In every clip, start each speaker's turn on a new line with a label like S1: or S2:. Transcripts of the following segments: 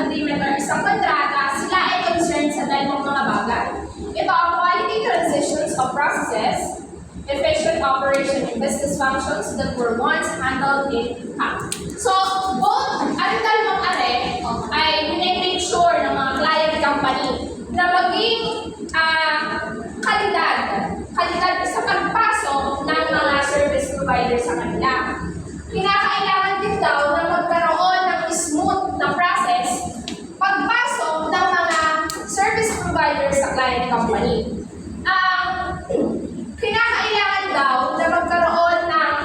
S1: agreement or isang kontrata, sila ay concerned sa dalawang mga bagay. Ito ang quality transitions of processes, efficient operation in business functions that were once handled in house. So, both ang dalawang ay minimake sure ng mga client company na maging kalidad sa pagpasok ng mga service provider sa kanila. Kinakailangan din daw na magkaroon ng smooth na process pagpasok ng mga service provider sa client company. Kinakailangan daw na magkaroon ng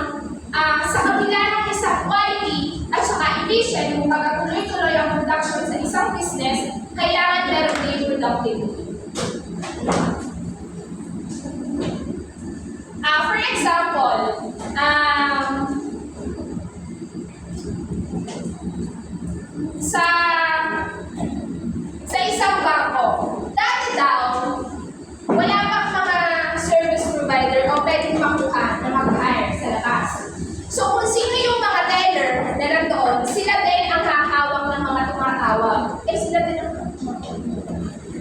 S1: sa kabila ng isang quality at saka efficient kung magkatuloy-tuloy ang production sa isang business, kailangan meron din productivity. For example, sa isang bangko, dati daw, wala pang mga service provider o pwedeng makuha na mag-hire sa labas. So kung sino yung mga teller na nandoon, sila din ang hahawak ng mga tumatawag.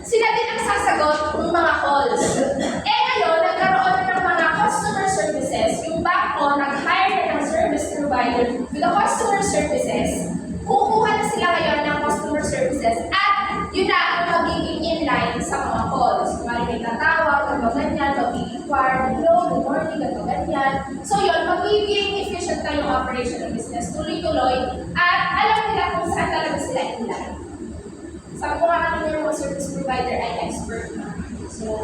S1: Sila din ang sasagot ng mga calls. Ngayon, nagkaroon na ng mga customer services. Yung bangko, nag-hire na ng service provider with the customer services. Kukuha na sila ngayon ng customer services at yun na ang magiging inline sa mga calls. Kung may tatawag, gano'n ganyan, mag-i-inquire, hello, good morning, gano'n ganyan. So yun, magiging efficient na yung operation ng business, tuloy-tuloy, at alam nila kung saan talaga sila inline. Sabi ko nga kanina yung mga service provider ay expert na. So,